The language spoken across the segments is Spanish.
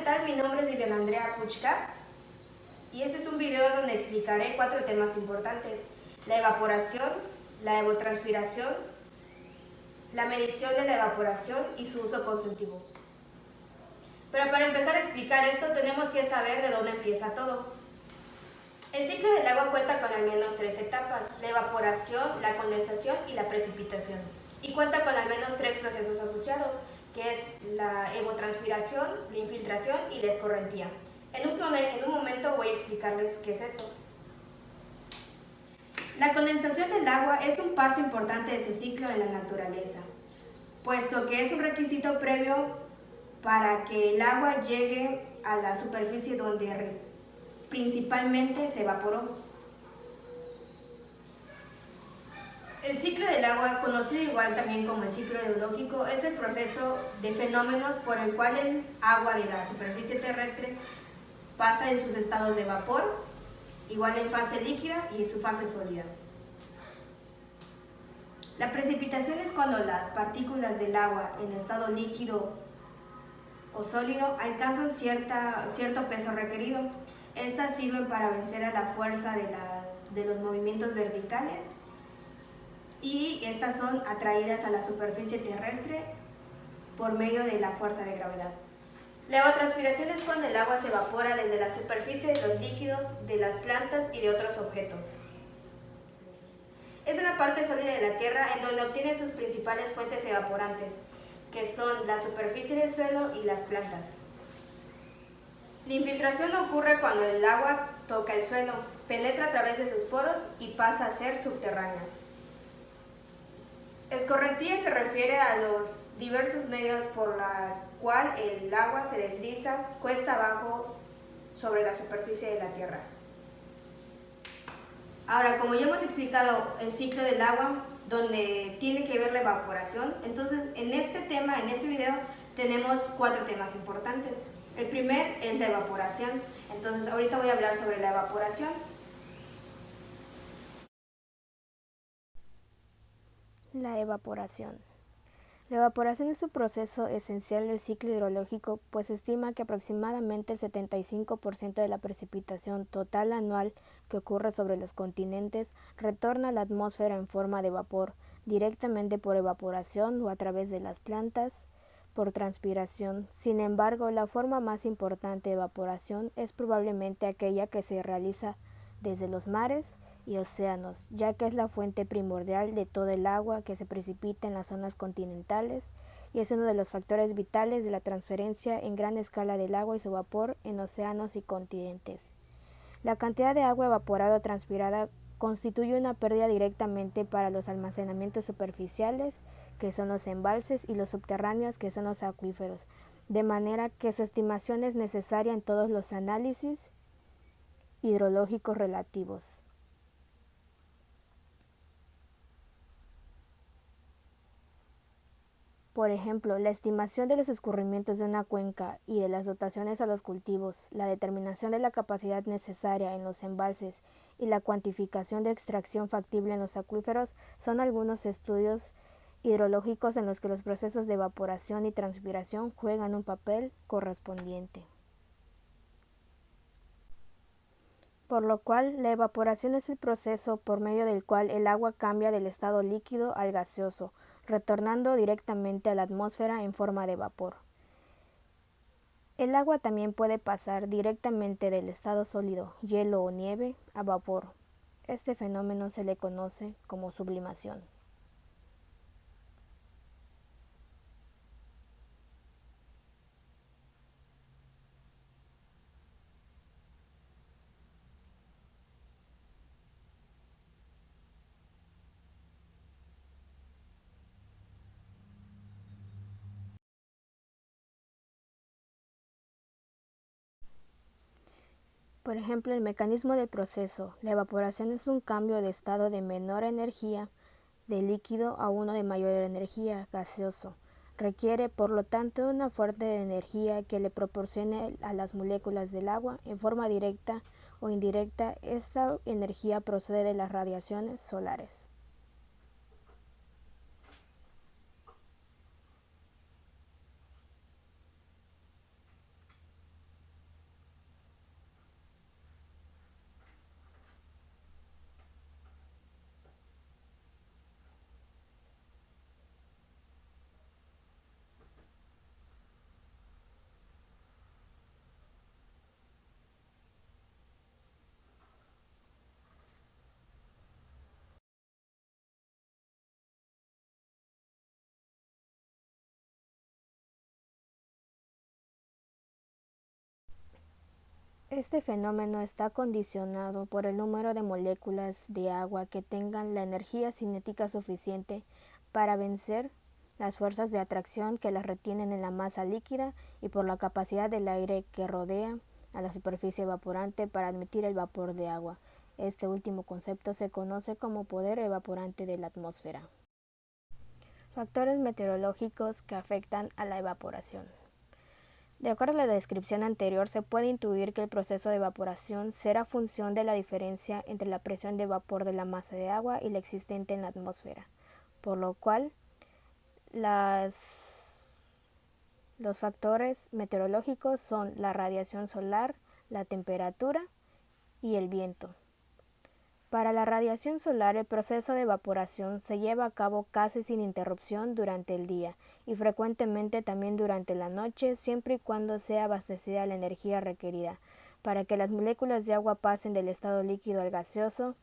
tal? Mi nombre es Viviana Andrea Puchka y este es un video donde explicaré 4 temas importantes: la evaporación, la evapotranspiración, la medición de la evaporación y su uso consultivo. Pero para empezar a explicar esto tenemos que saber de dónde empieza todo. El ciclo del agua cuenta con al menos 3 etapas: la evaporación, la condensación y la precipitación. Y cuenta con al menos 3 procesos asociados, que es la evapotranspiración, la infiltración y la escorrentía. En un momento voy a explicarles qué es esto. La condensación del agua es un paso importante de su ciclo en la naturaleza, puesto que es un requisito previo para que el agua llegue a la superficie donde principalmente se evaporó. El ciclo del agua, conocido igual también como el ciclo hidrológico, es el proceso de fenómenos por el cual el agua de la superficie terrestre pasa en sus estados de vapor, igual en fase líquida y en su fase sólida. La precipitación es cuando las partículas del agua en estado líquido o sólido alcanzan cierto peso requerido. Estas sirven para vencer a la fuerza de los movimientos verticales y estas son atraídas a la superficie terrestre por medio de la fuerza de gravedad. La evapotranspiración es cuando el agua se evapora desde la superficie de los líquidos, de las plantas y de otros objetos. Es en la parte sólida de la Tierra en donde obtiene sus principales fuentes evaporantes, que son la superficie del suelo y las plantas. La infiltración ocurre cuando el agua toca el suelo, penetra a través de sus poros y pasa a ser subterránea. Escorrentía se refiere a los diversos medios por la cual el agua se desliza cuesta abajo sobre la superficie de la Tierra. Ahora, como ya hemos explicado el ciclo del agua, donde tiene que ver la evaporación, entonces en este video, tenemos 4 temas importantes. El primer es la evaporación. Entonces, ahorita voy a hablar sobre la evaporación. La evaporación. La evaporación es un proceso esencial del ciclo hidrológico, pues se estima que aproximadamente el 75% de la precipitación total anual que ocurre sobre los continentes retorna a la atmósfera en forma de vapor, directamente por evaporación o a través de las plantas, por transpiración. Sin embargo, la forma más importante de evaporación es probablemente aquella que se realiza desde los mares y océanos, ya que es la fuente primordial de todo el agua que se precipita en las zonas continentales y es uno de los factores vitales de la transferencia en gran escala del agua y su vapor en océanos y continentes. La cantidad de agua evaporada o transpirada constituye una pérdida directamente para los almacenamientos superficiales, que son los embalses, y los subterráneos, que son los acuíferos, de manera que su estimación es necesaria en todos los análisis hidrológicos relativos. Por ejemplo, la estimación de los escurrimientos de una cuenca y de las dotaciones a los cultivos, la determinación de la capacidad necesaria en los embalses y la cuantificación de extracción factible en los acuíferos son algunos estudios hidrológicos en los que los procesos de evaporación y transpiración juegan un papel correspondiente. Por lo cual, la evaporación es el proceso por medio del cual el agua cambia del estado líquido al gaseoso, retornando directamente a la atmósfera en forma de vapor. El agua también puede pasar directamente del estado sólido, hielo o nieve, a vapor. Este fenómeno se le conoce como sublimación. Por ejemplo, el mecanismo del proceso. La evaporación es un cambio de estado de menor energía de líquido a uno de mayor energía gaseoso. Requiere, por lo tanto, una fuente de energía que le proporcione a las moléculas del agua en forma directa o indirecta. Esta energía procede de las radiaciones solares. Este fenómeno está condicionado por el número de moléculas de agua que tengan la energía cinética suficiente para vencer las fuerzas de atracción que las retienen en la masa líquida y por la capacidad del aire que rodea a la superficie evaporante para admitir el vapor de agua. Este último concepto se conoce como poder evaporante de la atmósfera. Factores meteorológicos que afectan a la evaporación. De acuerdo a la descripción anterior, se puede intuir que el proceso de evaporación será función de la diferencia entre la presión de vapor de la masa de agua y la existente en la atmósfera, por lo cual los factores meteorológicos son la radiación solar, la temperatura y el viento. Para la radiación solar, el proceso de evaporación se lleva a cabo casi sin interrupción durante el día y frecuentemente también durante la noche, siempre y cuando sea abastecida la energía requerida para que las moléculas de agua pasen del estado líquido al gaseoso.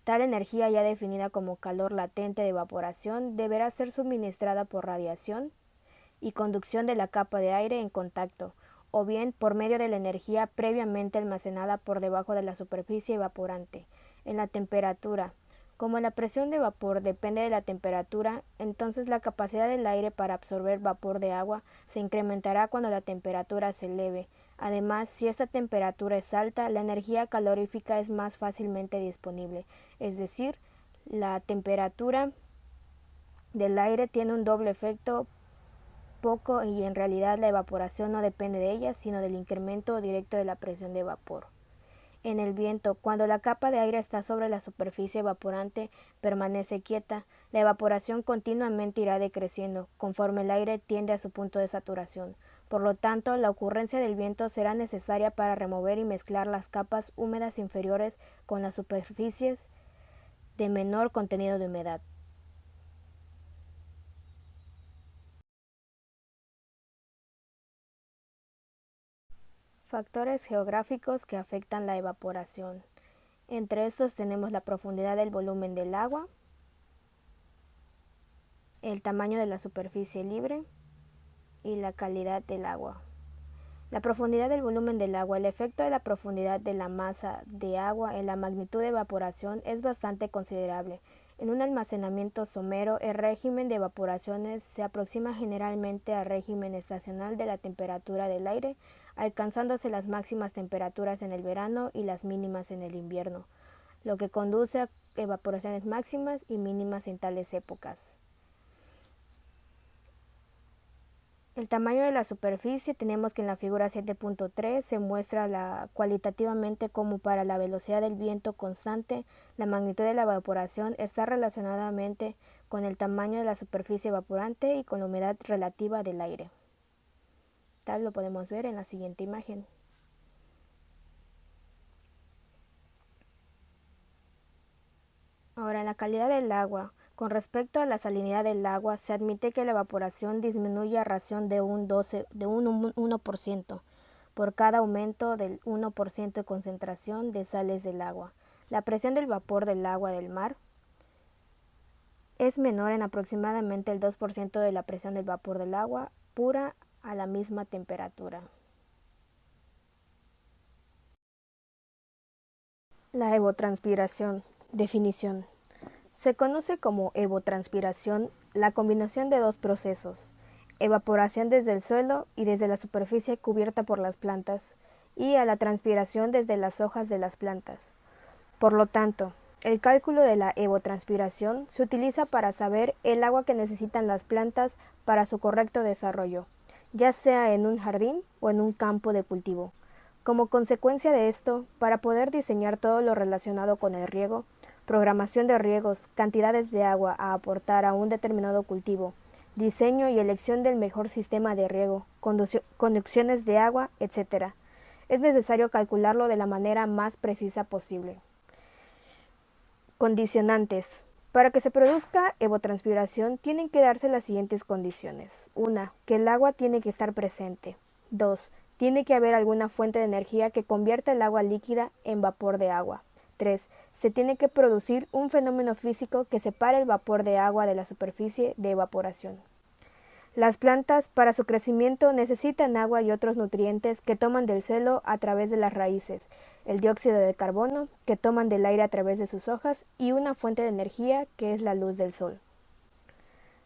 Tal energía, ya definida como calor latente de evaporación, deberá ser suministrada por radiación y conducción de la capa de aire en contacto, o bien por medio de la energía previamente almacenada por debajo de la superficie evaporante. En la temperatura. Como la presión de vapor depende de la temperatura, entonces la capacidad del aire para absorber vapor de agua se incrementará cuando la temperatura se eleve. Además, si esta temperatura es alta, la energía calorífica es más fácilmente disponible, es decir, la temperatura del aire tiene un doble efecto poco y en realidad la evaporación no depende de ella, sino del incremento directo de la presión de vapor. En el viento, cuando la capa de aire está sobre la superficie evaporante, permanece quieta, la evaporación continuamente irá decreciendo, conforme el aire tiende a su punto de saturación. Por lo tanto, la ocurrencia del viento será necesaria para remover y mezclar las capas húmedas inferiores con las superficies de menor contenido de humedad. Factores geográficos que afectan la evaporación. Entre estos tenemos la profundidad del volumen del agua, el tamaño de la superficie libre y la calidad del agua. La profundidad del volumen del agua. El efecto de la profundidad de la masa de agua en la magnitud de evaporación es bastante considerable. En un almacenamiento somero, el régimen de evaporaciones se aproxima generalmente al régimen estacional de la temperatura del aire, alcanzándose las máximas temperaturas en el verano y las mínimas en el invierno, lo que conduce a evaporaciones máximas y mínimas en tales épocas. El tamaño de la superficie, tenemos que en la figura 7.3 se muestra cualitativamente como para la velocidad del viento constante, la magnitud de la evaporación está relacionadamente con el tamaño de la superficie evaporante y con la humedad relativa del aire. Tal lo podemos ver en la siguiente imagen. Ahora, en la calidad del agua. Con respecto a la salinidad del agua, se admite que la evaporación disminuye a razón de un 1% por cada aumento del 1% de concentración de sales del agua. La presión del vapor del agua del mar es menor en aproximadamente el 2% de la presión del vapor del agua pura a la misma temperatura. La evotranspiración. Definición. Se conoce como evotranspiración la combinación de dos procesos, evaporación desde el suelo y desde la superficie cubierta por las plantas, y a la transpiración desde las hojas de las plantas. Por lo tanto, el cálculo de la evotranspiración se utiliza para saber el agua que necesitan las plantas para su correcto desarrollo, ya sea en un jardín o en un campo de cultivo. Como consecuencia de esto, para poder diseñar todo lo relacionado con el riego, programación de riegos, cantidades de agua a aportar a un determinado cultivo, diseño y elección del mejor sistema de riego, conducciones de agua, etc. Es necesario calcularlo de la manera más precisa posible. Condicionantes. Para que se produzca evotranspiración tienen que darse las siguientes condiciones. 1. Que el agua tiene que estar presente. 2. Tiene que haber alguna fuente de energía que convierta el agua líquida en vapor de agua. 3. Se tiene que producir un fenómeno físico que separe el vapor de agua de la superficie de evaporación. Las plantas, para su crecimiento, necesitan agua y otros nutrientes que toman del suelo a través de las raíces, el dióxido de carbono, que toman del aire a través de sus hojas, y una fuente de energía, que es la luz del sol.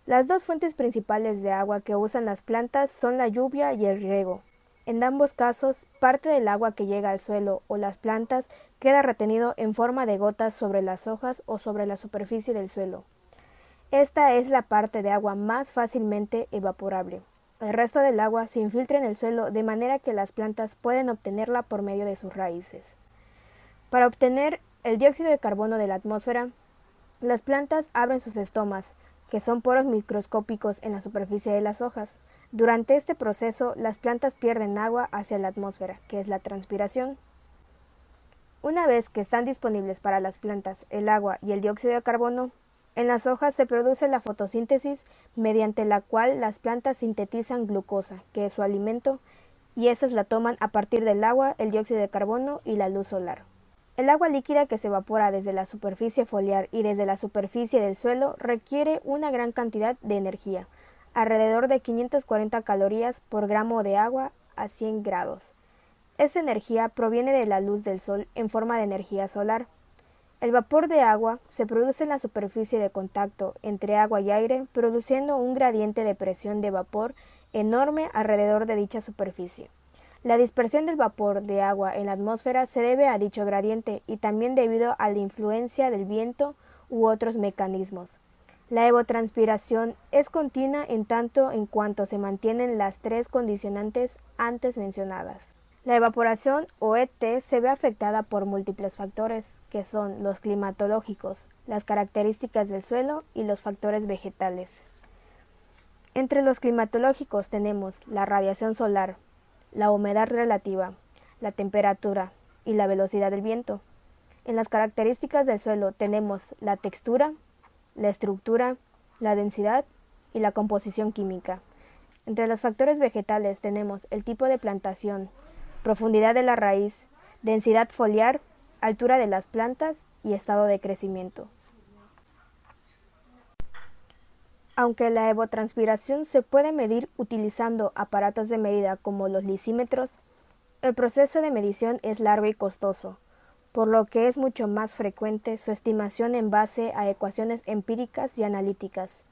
Las dos fuentes principales de agua que usan las plantas son la lluvia y el riego. En ambos casos, parte del agua que llega al suelo o las plantas queda retenido en forma de gotas sobre las hojas o sobre la superficie del suelo. Esta es la parte de agua más fácilmente evaporable. El resto del agua se infiltra en el suelo de manera que las plantas pueden obtenerla por medio de sus raíces. Para obtener el dióxido de carbono de la atmósfera, las plantas abren sus estomas, que son poros microscópicos en la superficie de las hojas. Durante este proceso, las plantas pierden agua hacia la atmósfera, que es la transpiración. Una vez que están disponibles para las plantas el agua y el dióxido de carbono, en las hojas se produce la fotosíntesis, mediante la cual las plantas sintetizan glucosa, que es su alimento, y esas la toman a partir del agua, el dióxido de carbono y la luz solar. El agua líquida que se evapora desde la superficie foliar y desde la superficie del suelo requiere una gran cantidad de energía, alrededor de 540 calorías por gramo de agua a 100 grados. Esta energía proviene de la luz del sol en forma de energía solar. El vapor de agua se produce en la superficie de contacto entre agua y aire, produciendo un gradiente de presión de vapor enorme alrededor de dicha superficie. La dispersión del vapor de agua en la atmósfera se debe a dicho gradiente y también debido a la influencia del viento u otros mecanismos. La evotranspiración es continua en tanto en cuanto se mantienen las tres condicionantes antes mencionadas. La evaporación o ET se ve afectada por múltiples factores, que son los climatológicos, las características del suelo y los factores vegetales. Entre los climatológicos tenemos la radiación solar, la humedad relativa, la temperatura y la velocidad del viento. En las características del suelo tenemos la textura, la estructura, la densidad y la composición química. Entre los factores vegetales tenemos el tipo de plantación, profundidad de la raíz, densidad foliar, altura de las plantas y estado de crecimiento. Aunque la evotranspiración se puede medir utilizando aparatos de medida como los lisímetros, el proceso de medición es largo y costoso, por lo que es mucho más frecuente su estimación en base a ecuaciones empíricas y analíticas.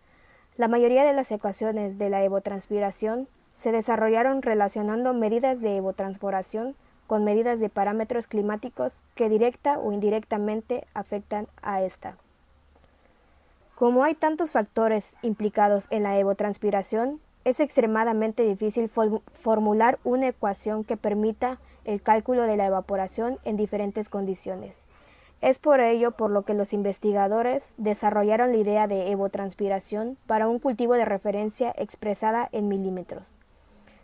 La mayoría de las ecuaciones de la evotranspiración se desarrollaron relacionando medidas de evotranspiración con medidas de parámetros climáticos que directa o indirectamente afectan a esta. Como hay tantos factores implicados en la evotranspiración, es extremadamente difícil formular una ecuación que permita el cálculo de la evaporación en diferentes condiciones. Es por ello por lo que los investigadores desarrollaron la idea de evotranspiración para un cultivo de referencia expresada en milímetros.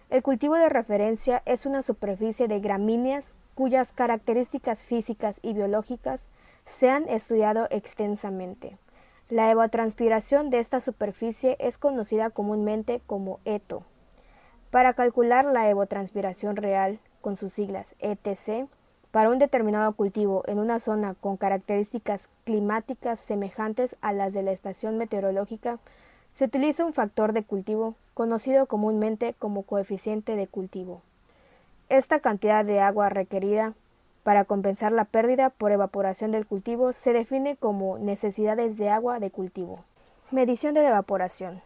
El cultivo de referencia es una superficie de gramíneas cuyas características físicas y biológicas se han estudiado extensamente. La evotranspiración de esta superficie es conocida comúnmente como ETO. Para calcular la evotranspiración real, con sus siglas ETC, para un determinado cultivo en una zona con características climáticas semejantes a las de la estación meteorológica, se utiliza un factor de cultivo, conocido comúnmente como coeficiente de cultivo. Esta cantidad de agua requerida para compensar la pérdida por evaporación del cultivo se define como necesidades de agua de cultivo. Medición de la evaporación.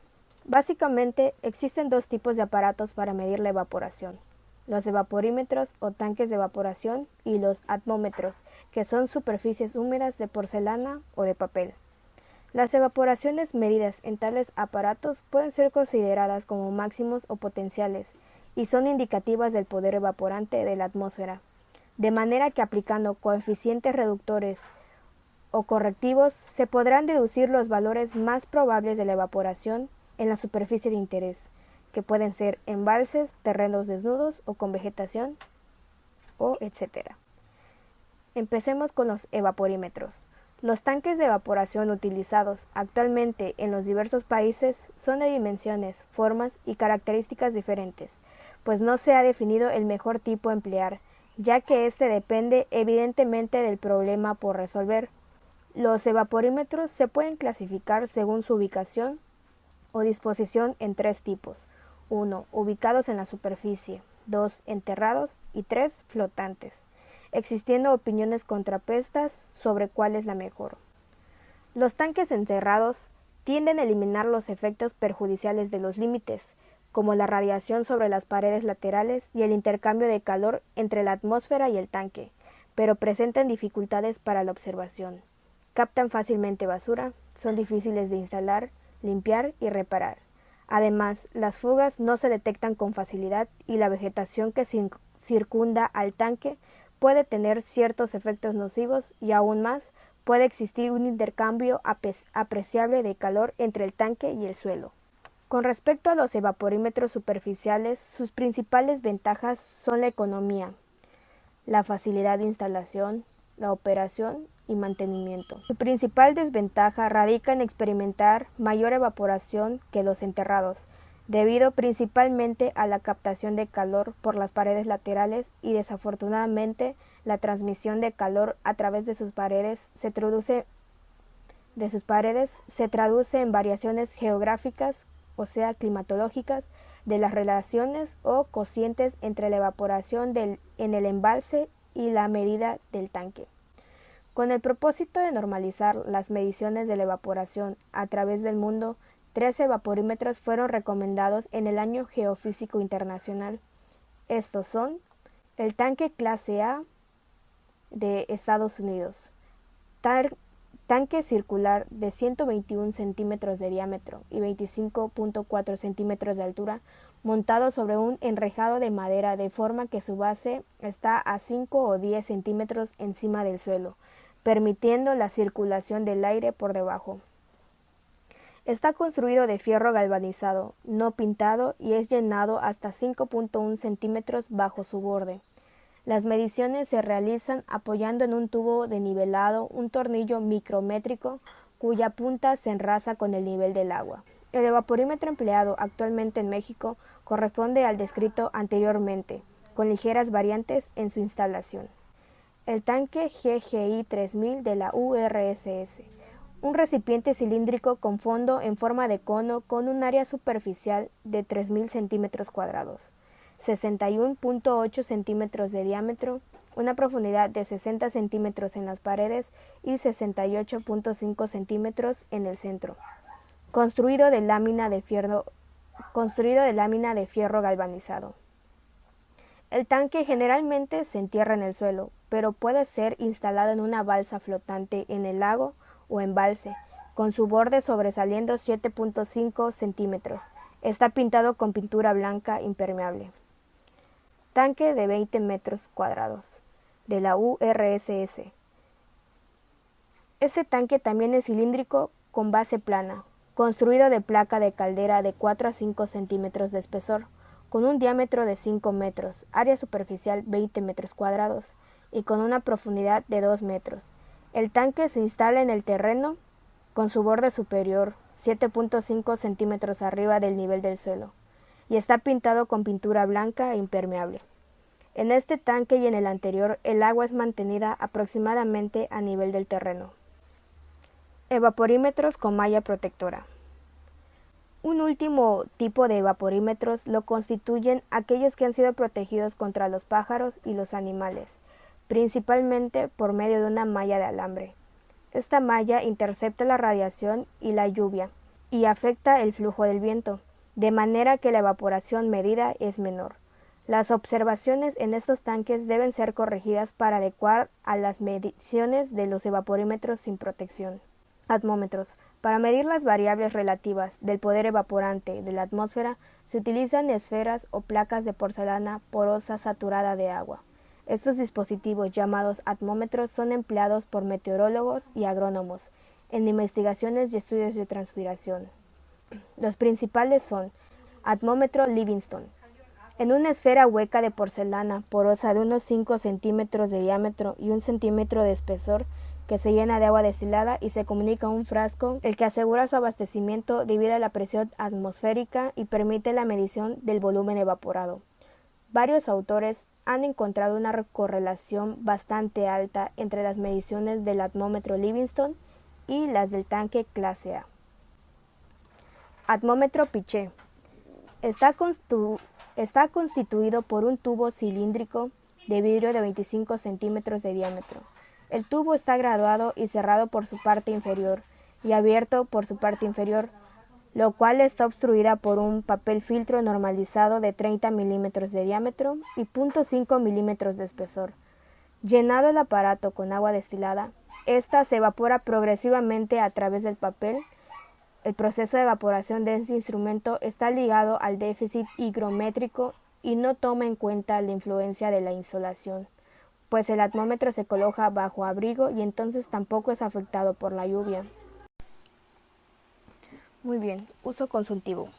Básicamente existen dos tipos de aparatos para medir la evaporación: los evaporímetros o tanques de evaporación y los atmómetros, que son superficies húmedas de porcelana o de papel. Las evaporaciones medidas en tales aparatos pueden ser consideradas como máximos o potenciales y son indicativas del poder evaporante de la atmósfera, de manera que aplicando coeficientes reductores o correctivos se podrán deducir los valores más probables de la evaporación en la superficie de interés, que pueden ser embalses, terrenos desnudos o con vegetación, etc. Empecemos con los evaporímetros. Los tanques de evaporación utilizados actualmente en los diversos países son de dimensiones, formas y características diferentes, pues no se ha definido el mejor tipo a emplear, ya que este depende evidentemente del problema por resolver. Los evaporímetros se pueden clasificar según su ubicación, o disposición en 3 tipos: 1. Ubicados en la superficie, 2. Enterrados y 3. Flotantes, existiendo opiniones contrapuestas sobre cuál es la mejor. Los tanques enterrados tienden a eliminar los efectos perjudiciales de los límites, como la radiación sobre las paredes laterales y el intercambio de calor entre la atmósfera y el tanque, pero presentan dificultades para la observación. Captan fácilmente basura, son difíciles de instalar, limpiar y reparar. Además, las fugas no se detectan con facilidad y la vegetación que circunda al tanque puede tener ciertos efectos nocivos y aún más puede existir un intercambio apreciable de calor entre el tanque y el suelo. Con respecto a los evaporímetros superficiales, sus principales ventajas son la economía, la facilidad de instalación, la operación y mantenimiento. Su principal desventaja radica en experimentar mayor evaporación que los enterrados, debido principalmente a la captación de calor por las paredes laterales y desafortunadamente la transmisión de calor a través de sus paredes se traduce en variaciones geográficas, o sea, climatológicas, de las relaciones o cocientes entre la evaporación en el embalse y la medida del tanque. Con el propósito de normalizar las mediciones de la evaporación a través del mundo, 13 evaporímetros fueron recomendados en el Año Geofísico Internacional. Estos son el tanque clase A de Estados Unidos, tanque circular de 121 centímetros de diámetro y 25.4 centímetros de altura, montado sobre un enrejado de madera de forma que su base está a 5 o 10 centímetros encima del suelo, permitiendo la circulación del aire por debajo. Está construido de fierro galvanizado, no pintado, y es llenado hasta 5.1 centímetros bajo su borde. Las mediciones se realizan apoyando en un tubo de nivelado un tornillo micrométrico cuya punta se enraza con el nivel del agua. El evaporímetro empleado actualmente en México corresponde al descrito anteriormente, con ligeras variantes en su instalación. El tanque GGI 3000 de la URSS, un recipiente cilíndrico con fondo en forma de cono con un área superficial de 3.000 centímetros cuadrados. 61.8 centímetros de diámetro, una profundidad de 60 centímetros en las paredes y 68.5 centímetros en el centro. Construido de lámina de fierro galvanizado. El tanque generalmente se entierra en el suelo, pero puede ser instalado en una balsa flotante en el lago o embalse, con su borde sobresaliendo 7.5 centímetros. Está pintado con pintura blanca impermeable. Tanque de 20 metros cuadrados, de la URSS. Este tanque también es cilíndrico con base plana, construido de placa de caldera de 4 a 5 centímetros de espesor, con un diámetro de 5 metros, área superficial 20 metros cuadrados y con una profundidad de 2 metros. El tanque se instala en el terreno con su borde superior 7.5 centímetros arriba del nivel del suelo y está pintado con pintura blanca e impermeable. En este tanque y en el anterior, el agua es mantenida aproximadamente a nivel del terreno. Evaporímetros con malla protectora. Un último tipo de evaporímetros lo constituyen aquellos que han sido protegidos contra los pájaros y los animales, principalmente por medio de una malla de alambre. Esta malla intercepta la radiación y la lluvia y afecta el flujo del viento, de manera que la evaporación medida es menor. Las observaciones en estos tanques deben ser corregidas para adecuar a las mediciones de los evaporímetros sin protección. Atmómetros. Para medir las variables relativas del poder evaporante de la atmósfera se utilizan esferas o placas de porcelana porosa saturada de agua. Estos dispositivos llamados atmómetros son empleados por meteorólogos y agrónomos en investigaciones y estudios de transpiración. Los principales son atmómetro Livingston. En una esfera hueca de porcelana porosa de unos 5 centímetros de diámetro y 1 centímetro de espesor, que se llena de agua destilada y se comunica a un frasco, el que asegura su abastecimiento debido a la presión atmosférica y permite la medición del volumen evaporado. Varios autores han encontrado una correlación bastante alta entre las mediciones del atmómetro Livingston y las del tanque clase A. Atmómetro Piché. Está constituido por un tubo cilíndrico de vidrio de 25 centímetros de diámetro. El tubo está graduado y cerrado por su parte inferior y abierto por su parte inferior, lo cual está obstruida por un papel filtro normalizado de 30 milímetros de diámetro y 0.5 milímetros de espesor. Llenado el aparato con agua destilada, esta se evapora progresivamente a través del papel. El proceso de evaporación de este instrumento está ligado al déficit higrométrico y no toma en cuenta la influencia de la insolación, pues el atmómetro se coloca bajo abrigo y entonces tampoco es afectado por la lluvia. Muy bien, uso consultivo.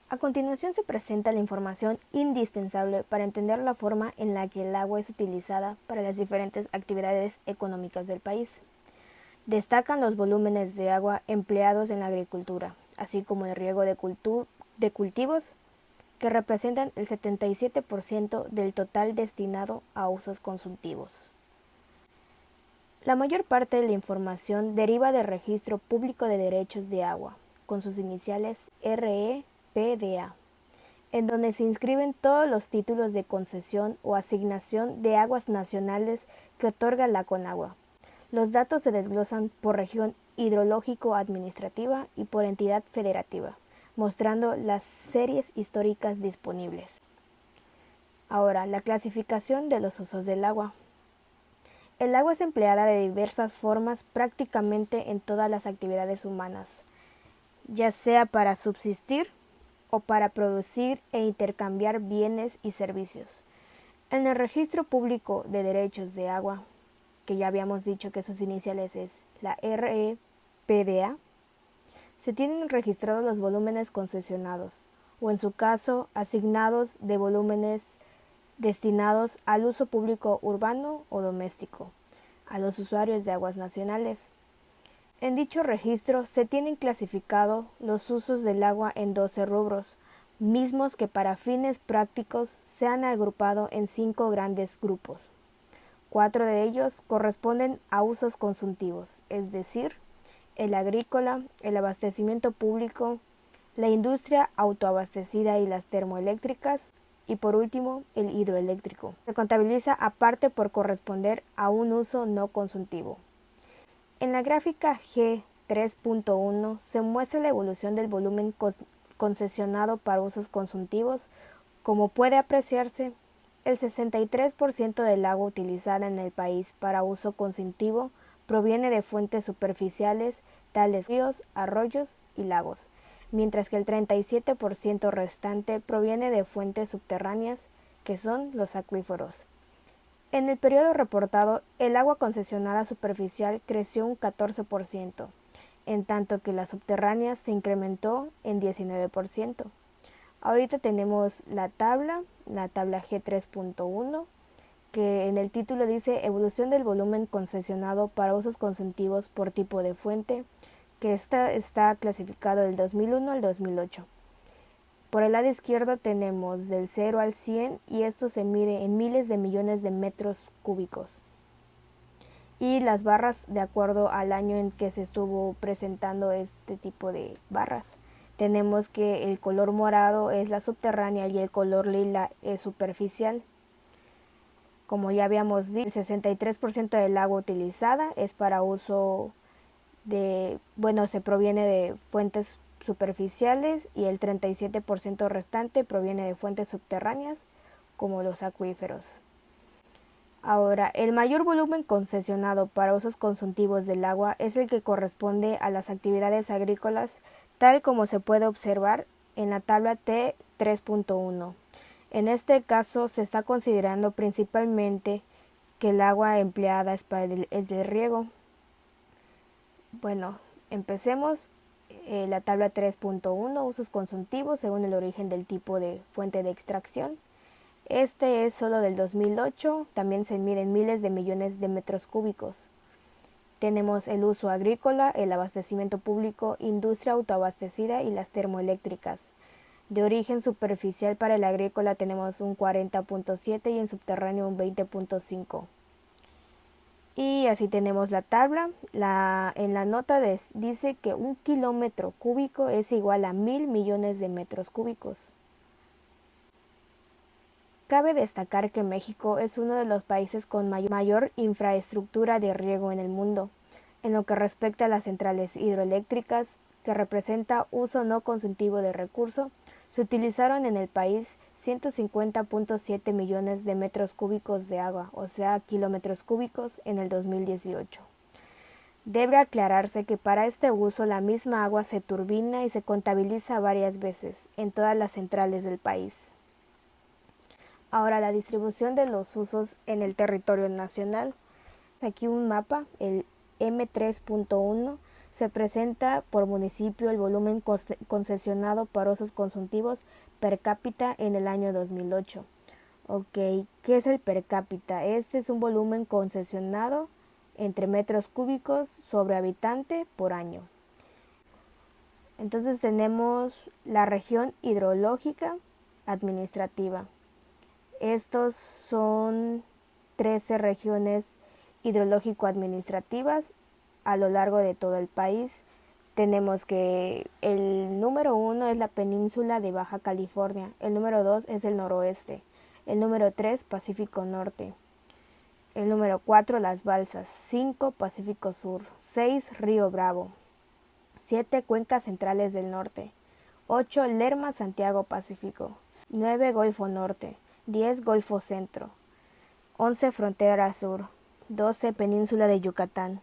A continuación se presenta la información indispensable para entender la forma en la que el agua es utilizada para las diferentes actividades económicas del país. Destacan los volúmenes de agua empleados en la agricultura, así como el riego de cultivos, que representan el 77% del total destinado a usos consultivos. La mayor parte de la información deriva del Registro Público de Derechos de Agua, con sus iniciales REPDA, en donde se inscriben todos los títulos de concesión o asignación de aguas nacionales que otorga la Conagua. Los datos se desglosan por región hidrológico-administrativa y por entidad federativa, mostrando las series históricas disponibles. Ahora, la clasificación de los usos del agua. El agua es empleada de diversas formas prácticamente en todas las actividades humanas, ya sea para subsistir o para producir e intercambiar bienes y servicios. En el Registro Público de Derechos de Agua, que ya habíamos dicho que sus iniciales es la REPDA, se tienen registrados los volúmenes concesionados, o en su caso, asignados de volúmenes destinados al uso público urbano o doméstico, a los usuarios de aguas nacionales. En dicho registro se tienen clasificado los usos del agua en 12 rubros, mismos que para fines prácticos se han agrupado en 5 grandes grupos. 4 de ellos corresponden a usos consultivos, es decir, el agrícola, el abastecimiento público, la industria autoabastecida y las termoeléctricas, y por último, el hidroeléctrico. Se contabiliza aparte por corresponder a un uso no consultivo. En la gráfica G3.1 se muestra la evolución del volumen concesionado para usos consultivos. Como puede apreciarse, el 63% del agua utilizada en el país para uso consultivo proviene de fuentes superficiales, tales ríos, arroyos y lagos, mientras que el 37% restante proviene de fuentes subterráneas, que son los acuíferos. En el periodo reportado, el agua concesionada superficial creció un 14%, en tanto que la subterránea se incrementó en 19%. Ahorita tenemos la tabla G3.1, que en el título dice Evolución del volumen concesionado para usos consultivos por tipo de fuente, que está clasificado del 2001 al 2008. Por el lado izquierdo tenemos del 0 al 100 y esto se mide en miles de millones de metros cúbicos. Y las barras de acuerdo al año en que se estuvo presentando este tipo de barras. Tenemos que el color morado es la subterránea y el color lila es superficial. Como ya habíamos dicho, el 63% del agua utilizada es para uso se proviene de fuentes superficiales y el 37% restante proviene de fuentes subterráneas como los acuíferos. Ahora, el mayor volumen concesionado para usos consultivos del agua es el que corresponde a las actividades agrícolas, tal como se puede observar en la tabla T3.1. En este caso se está considerando principalmente que el agua empleada es del riego. Bueno, empecemos. La tabla 3.1, usos consultivos según el origen del tipo de fuente de extracción. Este es solo del 2008, también se mide en miles de millones de metros cúbicos. Tenemos el uso agrícola, el abastecimiento público, industria autoabastecida y las termoeléctricas. De origen superficial para el agrícola tenemos un 40.7 y en subterráneo un 20.5. Y así tenemos la tabla. En la nota dice que 1 km³ es igual a 1000 millones de metros cúbicos. Cabe destacar que México es uno de los países con mayor infraestructura de riego en el mundo, en lo que respecta a las centrales hidroeléctricas, que representa uso no consultivo de recurso. Se utilizaron en el país 150.7 millones de metros cúbicos de agua, o sea, kilómetros cúbicos, en el 2018. Debe aclararse que para este uso la misma agua se turbina y se contabiliza varias veces en todas las centrales del país. Ahora, la distribución de los usos en el territorio nacional. Aquí un mapa, el M3.1, se presenta por municipio el volumen concesionado para usos consultivos per cápita en el año 2008. Ok, ¿qué es el per cápita? Este es un volumen concesionado entre metros cúbicos sobre habitante por año. Entonces tenemos la región hidrológica administrativa. Estos son 13 regiones hidrológico-administrativas a lo largo de todo el país. Tenemos que el número 1 es la península de Baja California, el número 2 es el noroeste, el número 3 Pacífico Norte, el número 4 Las Balsas, 5 Pacífico Sur, 6 Río Bravo, 7 Cuencas Centrales del Norte, 8 Lerma Santiago Pacífico, 9 Golfo Norte, 10 Golfo Centro, 11 Frontera Sur, 12 Península de Yucatán,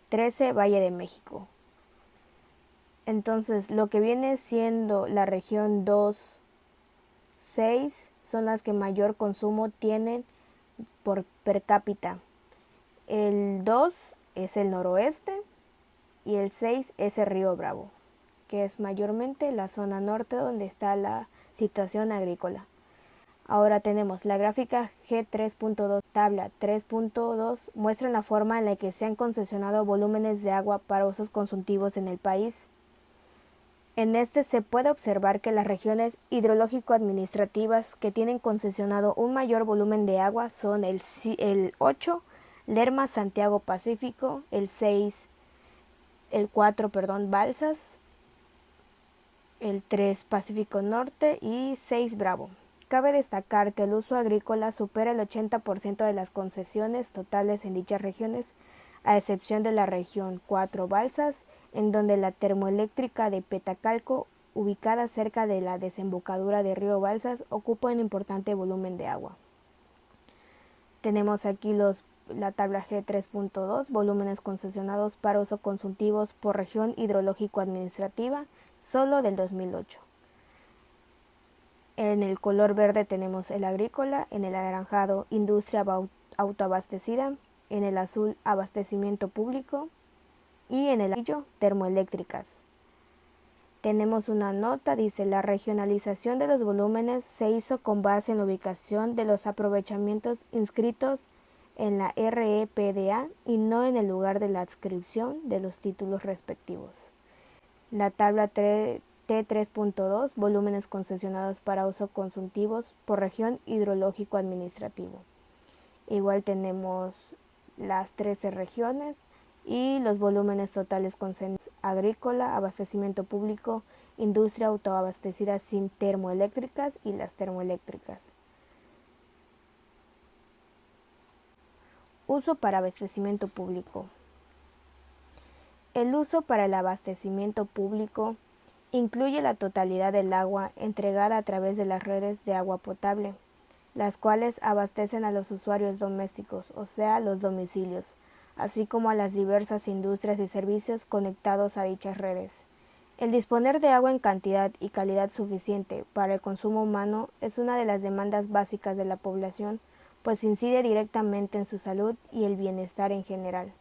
13 Valle de México. Entonces, lo que viene siendo la región 2, 6 son las que mayor consumo tienen por per cápita. El 2 es el noroeste y el 6 es el Río Bravo, que es mayormente la zona norte donde está la situación agrícola. Ahora tenemos la gráfica G3.2, tabla 3.2, muestra la forma en la que se han concesionado volúmenes de agua para usos consultivos en el país. En este se puede observar que las regiones hidrológico-administrativas que tienen concesionado un mayor volumen de agua son el 8, Lerma Santiago Pacífico, el 4, Balsas, el 3 Pacífico Norte y 6 Bravo. Cabe destacar que el uso agrícola supera el 80% de las concesiones totales en dichas regiones, a excepción de la región 4 Balsas, en donde la termoeléctrica de Petacalco, ubicada cerca de la desembocadura de río Balsas, ocupa un importante volumen de agua. Tenemos aquí la tabla G3.2, volúmenes concesionados para uso consultivos por región hidrológico-administrativa, solo del 2008. En el color verde tenemos el agrícola, en el anaranjado industria autoabastecida, en el azul abastecimiento público y en el amarillo termoeléctricas. Tenemos una nota, dice: la regionalización de los volúmenes se hizo con base en la ubicación de los aprovechamientos inscritos en la REPDA y no en el lugar de la adscripción de los títulos respectivos. La tabla T3.2, volúmenes concesionados para uso consultivos por región hidrológico administrativo. Igual tenemos las 13 regiones y los volúmenes totales concesionados: agrícola, abastecimiento público, industria autoabastecida sin termoeléctricas y las termoeléctricas. Uso para abastecimiento público. El uso para el abastecimiento público incluye la totalidad del agua entregada a través de las redes de agua potable, las cuales abastecen a los usuarios domésticos, o sea, los domicilios, así como a las diversas industrias y servicios conectados a dichas redes. El disponer de agua en cantidad y calidad suficiente para el consumo humano es una de las demandas básicas de la población, pues incide directamente en su salud y el bienestar en general.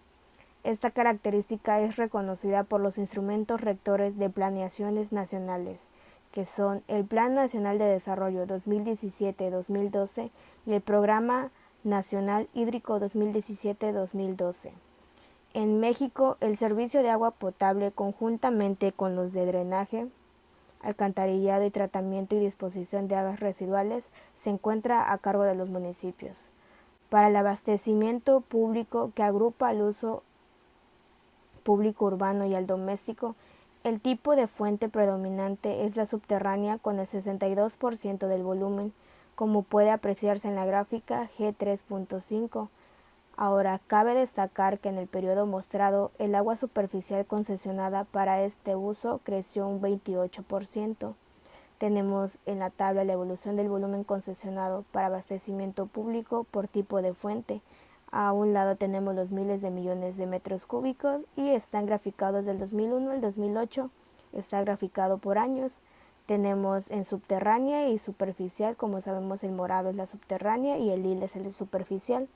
Esta característica es reconocida por los instrumentos rectores de planeaciones nacionales, que son el Plan Nacional de Desarrollo 2017-2012 y el Programa Nacional Hídrico 2017-2012. En México, el servicio de agua potable, conjuntamente con los de drenaje, alcantarillado y tratamiento y disposición de aguas residuales, se encuentra a cargo de los municipios. Para el abastecimiento público, que agrupa al uso público urbano y al doméstico, el tipo de fuente predominante es la subterránea con el 62% del volumen, como puede apreciarse en la gráfica G3.5. Ahora, cabe destacar que en el periodo mostrado, el agua superficial concesionada para este uso creció un 28%. Tenemos en la tabla la evolución del volumen concesionado para abastecimiento público por tipo de fuente. A un lado tenemos los miles de millones de metros cúbicos y están graficados del 2001 al 2008. Está graficado por años. Tenemos en subterránea y superficial, como sabemos el morado es la subterránea y el lila es el superficial.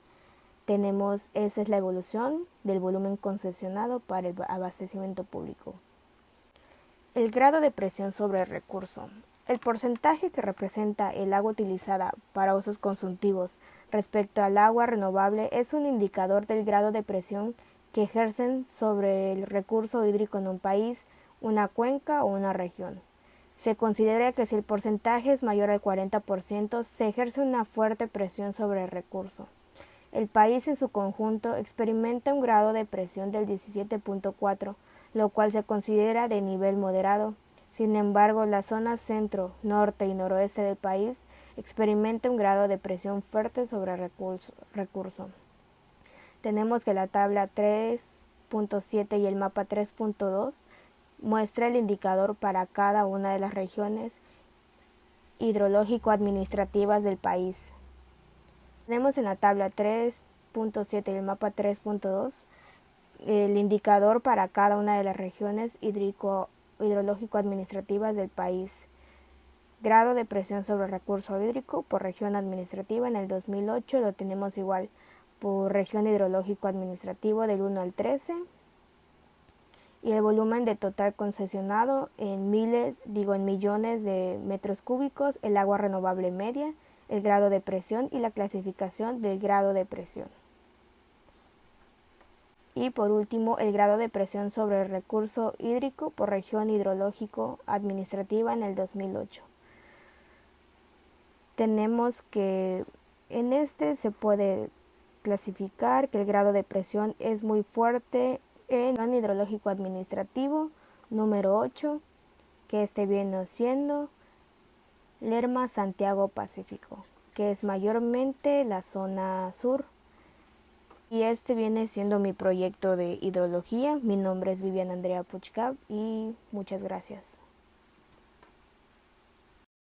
Esa es la evolución del volumen concesionado para el abastecimiento público. El grado de presión sobre el recurso. El porcentaje que representa el agua utilizada para usos consultivos respecto al agua renovable es un indicador del grado de presión que ejercen sobre el recurso hídrico en un país, una cuenca o una región. Se considera que si el porcentaje es mayor al 40%, se ejerce una fuerte presión sobre el recurso. El país en su conjunto experimenta un grado de presión del 17.4, lo cual se considera de nivel moderado. Sin embargo, la zona centro, norte y noroeste del país experimenta un grado de presión fuerte sobre el recurso. Tenemos que la tabla 3.7 y el mapa 3.2 muestra el indicador para cada una de las regiones hidrológico-administrativas del país. Tenemos en la tabla 3.7 y el mapa 3.2 el indicador para cada una de las regiones hidrológico-administrativas del país. Grado de presión sobre el recurso hídrico por región administrativa en el 2008 lo tenemos igual por región hidrológico-administrativo del 1 al 13. Y el volumen de total concesionado en millones de metros cúbicos, el agua renovable media, el grado de presión y la clasificación del grado de presión. Y por último, el grado de presión sobre el recurso hídrico por región hidrológico administrativa en el 2008. Tenemos que en este se puede clasificar que el grado de presión es muy fuerte en el hidrológico administrativo número 8, que viene siendo Lerma Santiago Pacífico, que es mayormente la zona sur. Y viene siendo mi proyecto de hidrología. Mi nombre es Viviana Andrea Puchkab y muchas gracias.